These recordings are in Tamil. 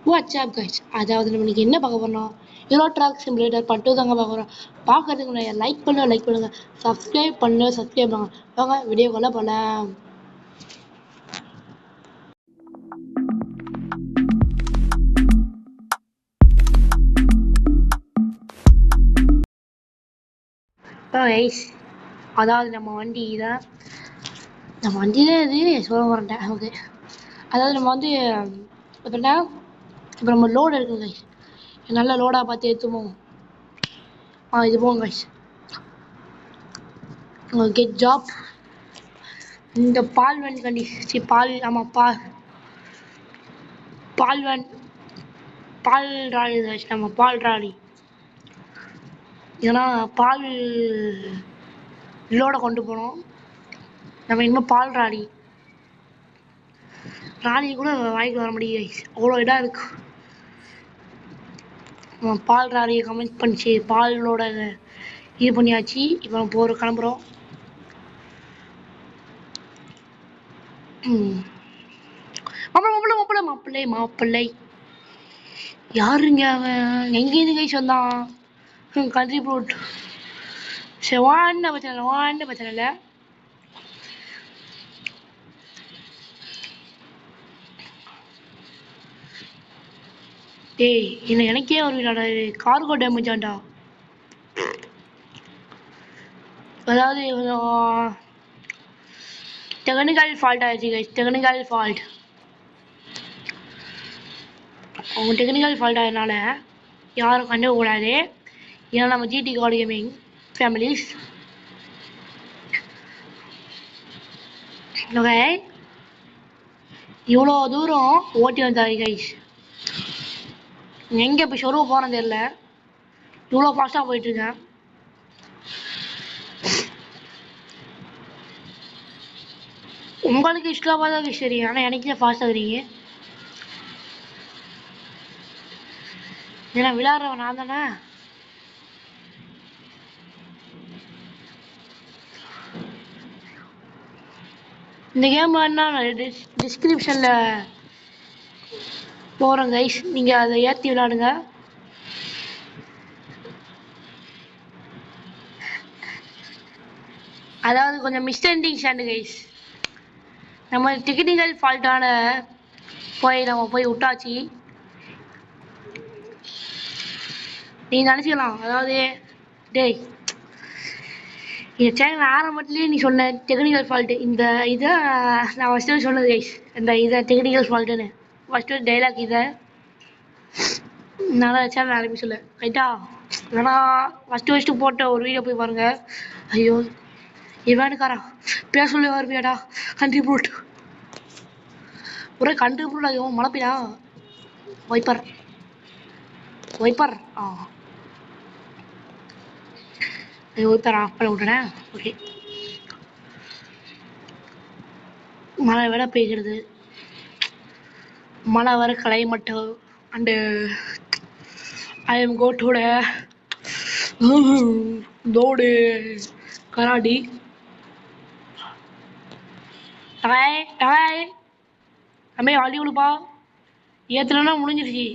வாட்ஸ்அப் கைஸ், அதாவது நம்ம இன்னைக்கு என்ன பார்க்க போறோம்? யூரோ ட்ராக் சிமுலேட்டர் பட்டு தாங்க பார்க்க போறோம். பார்க்கறதுக்கு முன்னாடி லைக் பண்ணுங்க, சப்ஸ்கிரைப் பண்ணுங்க. வாங்க வீடியோக்குள்ள போலாம். கைஸ், அதாவது நம்ம வண்டி தான் இது சொல்ல வரேன். ஓகே, அதாவது நம்ம வந்து எப்படின்னா இப்போ நம்ம லோடு இருக்குது கைஸ். நல்ல லோடாக பார்த்து ஏற்றுவோம். இது போங்க கைஸ். Get job. இந்த பால் வேன் கண்டி பால், ஆமாம் பால் வேன், பால் ராலி கைஸ். நம்ம பால் ராலி, ஏன்னா பால் லோட கொண்டு போனோம். நம்ம இனிமேல் பால் ராலி கூட வாய்க்கு வர முடியும் கைஸ். அவ்வளோ இதாக இருக்கு. பால் ராலியை கமெண்ட் பண்ணிச்சு, பாலோட இது பண்ணியாச்சு. இப்போ நம்ம கிளம்புறோம். மாப்பிள்ளை யாருங்க அவன்? எங்கேருந்து கைஸ் வந்தான்? Country fruit. சரி, வாண்ட பிரச்சனை இல்லை. டேய், எனக்கே ஒரு கார்கோ டேமேஜ் ஆண்டா. அதாவது டெக்னிக்கல் ஃபால்ட் ஆயிடுச்சு கைஸ். டெக்னிக்கல் ஃபால்ட் ஆகிறதுனால யாரும் கண்டுக்கூடாது. ஏன்னா நம்ம GT card gaming families. Okay, இவ்வளோ தூரம் ஓட்டி வந்தாரு கைஸ். எங்கே இப்போ ஷொரூ போகிறேன்னு தெரியல. இவ்வளோ ஃபாஸ்ட்டாக போயிட்டுருக்கேன். உங்களுக்கு இஷ்டமாக தான் சரி, ஆனால் எனக்கே ஃபாஸ்ட் ஆகுறீங்க. ஏன்னா விளையாடுறவன் நான் தானே. இந்த கேம் வேணா டிஸ்கிரிப்ஷனில் போகிறேன் கைஸ், நீங்கள் அதை ஏற்றி விளையாடுங்க. அதாவது கொஞ்சம் மிஸ்அண்டர்ஸ்டாண்டிங் ஸ்டாண்டு கைஸ். நம்ம டெக்னிக்கல் ஃபால்ட்டான நம்ம போய் விட்டாச்சு. நீ நினச்சிக்கலாம், அதாவது டேய், இந்த சேனல் ஆரம்பத்துலேயே நீ சொன்ன டெக்னிக்கல் ஃபால்ட்டு, இந்த இதை நான் ஃபஸ்ட்டு சொன்னது கைஸ். இந்த இதை டெக்னிக்கல் ஃபால்ட்டுன்னு ஃபஸ்ட்டு டைலாக் இதை நல்லா சேனல் ஆரம்பி சொல்ல ரைட்டா. ஏன்னா ஃபஸ்ட்டு போட்ட ஒரு வீடியோ போய் பாருங்க. ஐயோ, இவனுக்காரா பேச சொல்லி வருவியாடா கண்ட்ரிபியூட். ஒரே கண்ட்ரிபியூட் ஆகும். மழப்பிடா வைப்பர் வைப்பர் வைப்பர் ஆஃப் பண்ண விட்டுனேன். ஓகே, மழை விட பெய்கிறது. மழை வர climate and I am go to தோடு கராடி. நம்ம வண்டி கொடுப்பா ஏற்றுலன்னா முடிஞ்சிருச்சு.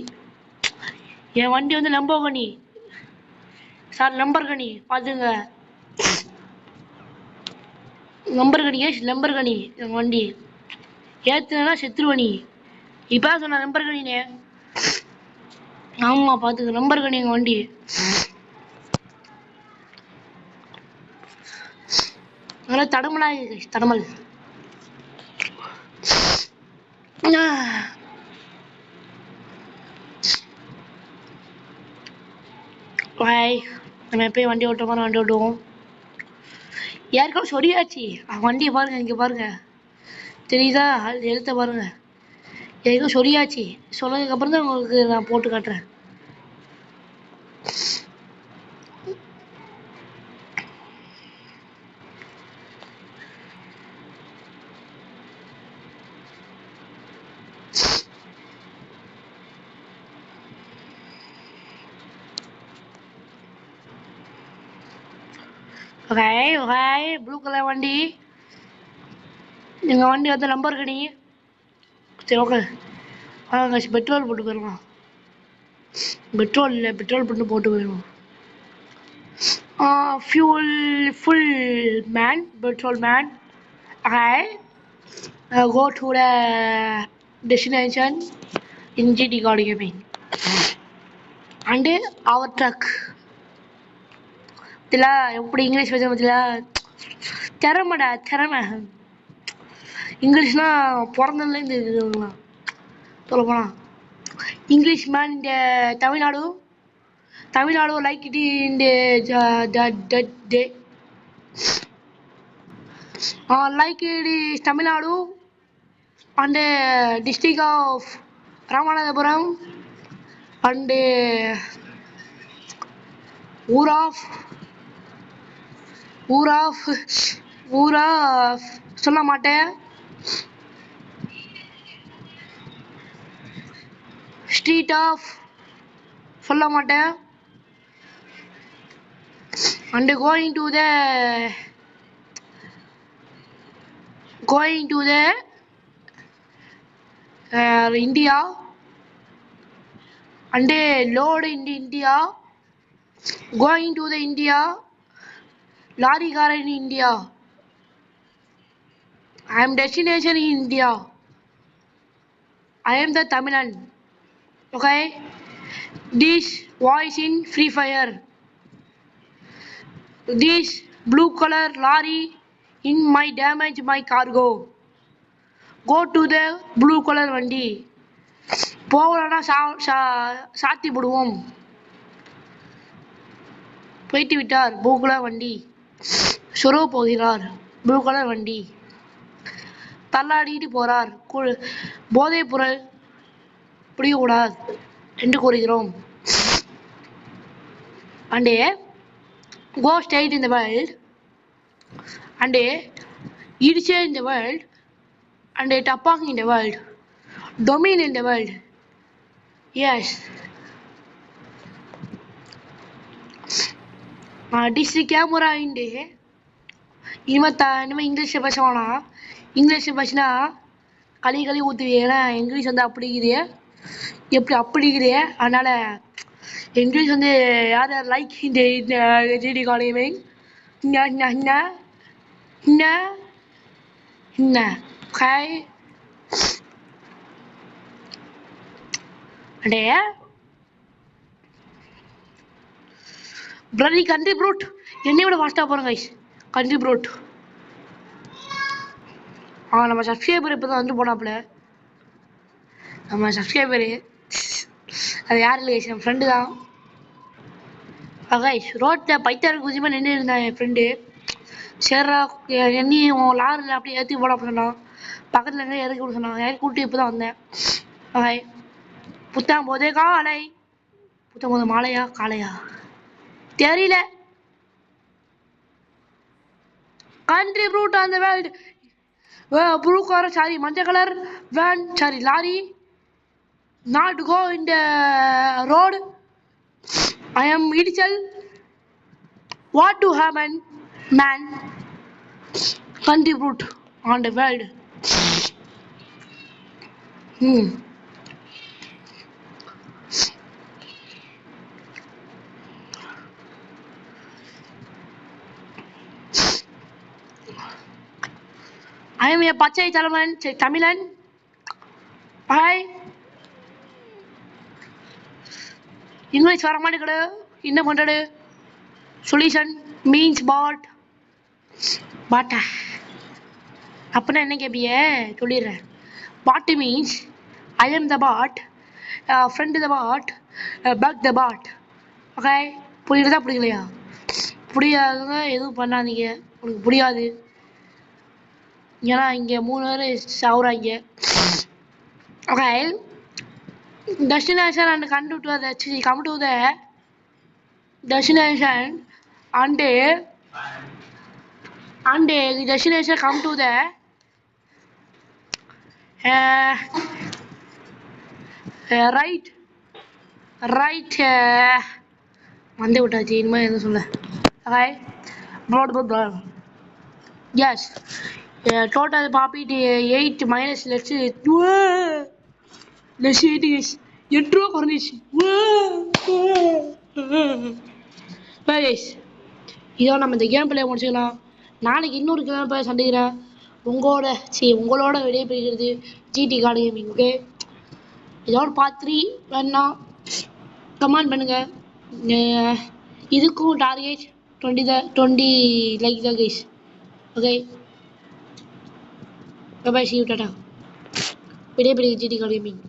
என் வண்டி வந்து லம்போகனி சார், லம்பர்கனி பார்த்துங்க. லம்பர்கனி என் வண்டி ஏற்றுனா செத்துருவனி. இப்போ சொன்ன லம்பர்கனினே. ஆமாம், பார்த்துங்க, லம்பர்கனி எங்கள் வண்டி. அதனால தடமல். நம்ம எப்பயும் வண்டி ஓட்டுவோம். யாருக்கும் சொரியாச்சு வண்டியை பாருங்க, இங்கே பாருங்க, தெரியுதா? எழுத்த பாருங்க, யாருக்கும் சொரியாச்சு. சொன்னதுக்கப்புறம் தான் உங்களுக்கு நான் போட்டு காட்டுறேன். ப்ளூ கலர் வண்டி எங்கள் வண்டி வந்து லம்பர்கனி. சரி, ஓகே, guys பெட்ரோல் போட்டு போயிடலாம். பெட்ரோல் இல்லை, பெட்ரோல் போட்டு போயிடுவோம். Fuel full man, petrol man. I go to the destination in GT God gaming. And our truck. Tila, எப்படி இங்கிலீஷ் பேச பத்தில திறமடா திறமை. இங்கிலீஷ்னா பிறந்ததுலேருந்து இருக்குதுங்களா சொல்ல போனா. English man in Tamil Nadu like it in the like it is Tamil Nadu and the district of Ramanathapuram and ஊர் ஆஃப் சொல்ல மாட்டேன். ஸ்ட்ரீட் ஆஃப் சொல்ல மாட்டேன். and going to the India and load in India, going to the India, lorry car in India. I am destination in India. I am the Tamilan. Okay, this voice in Free Fire. This blue color lorry in my damage my cargo. Go to the blue color வண்டி. போகலன்னா சாத்தி போடுவோம். போயிட்டு விட்டார் ப்ளூ கலர் வண்டி. சொருவ போகிறார் ப்ளூ கலர் வண்டி. தள்ளாடிட்டு போறார். போதைப் பொருள் பிடிக்கக்கூடாது என்று கூறுகிறோம். and go straight in the world and idiot in the world and tapang in the world, domain in the world. Yes, district camera in the இனிமே இங்கிலீஷ் பேசவானா. இங்கிலீஷ் பேசினா களி ஊற்றுவே. ஏன்னா இங்கிலீஷ் வந்து அப்படிங்குதே எப்படி அப்படிங்குதே. அதனால இங்கிலீஷ் வந்து யார் லைக் இந்த ஜிடி காலேஜ் ஹாய் அடே பிரதி கண்ட்ரி ப்ரூட் என்னை விட ஃபாஸ்ட்டாக போகிறோம் கைஸ். கண்ட்ரி ப்ரூட் நம்ம சப்ஸ்கிரைபர் இப்போ தான் வந்து போனாப்புல. நம்ம சப்ஸ்கிரைபரு அது யார் இல்லை கைஸ், என் ஃப்ரெண்டு தான். கைஸ் ரோட்டில் பைத்தாறு குதிமா நின்று இருந்தான் என் ஃப்ரெண்டு. சரிடா என்னையும் உன் லாரில் அப்படியே ஏற்றி போட சொன்னான். பக்கத்தில் இருந்து இறக்கி விட சொன்னான். இறக்கி விட்டு இப்போ தான் வந்தேன். ஓகே, புத்தாம் போதே காலை. புத்தாம் போது மாலையா காலையா தெரியல. Country fruit on the world. Blue colour sari மஞ்சள் colour van sari lorry. not go in the road. I am idiot. what to happen man. Country route on the world. I am a Pachai Tamilan. Hi. English வர மாட்டேங்குது. என்ன பண்றது? Solution means pot. பாட்டா அப்படின்னா என்ன கேப்பிய சொல்லிடுறேன். பாட்டு means I am the pot, friend the pot, back the pot. Okay, புரியுறதா புரியலையா? புரியாதுங்க எதுவும் பண்ணாதீங்க, உனக்கு புரியாது. ஏன்னா இங்கே 3 பேர் சாவுறாங்க. Okay, destination and come to the destination and destination come to the right வந்து விட்டாச்சு. இனிமேல் எதுவும் சொல்ல. Okay, yes, total profit 8 minus let's less 80 guys 8 ரூபா குறைஞ்சிச்சு கைஸ் இதோ நம்ம இந்த கேம் பிளே முடிச்சுக்கலாம் நாளைக்கு இன்னொரு கேம் பிளே சந்திக்கிறேன் உங்களோட வெளியே போய்கிறது ஜிடி கார்டு கேமிங் ஓகே இதோட பார்ட் 3 வேணா கமெண்ட் பண்ணுங்க இதுக்கும் டார்கெட் 20 லைக் தான் guys okay bye C you Tata வெளியே போய்கிறது ஜிடி கார்டு கேமிங்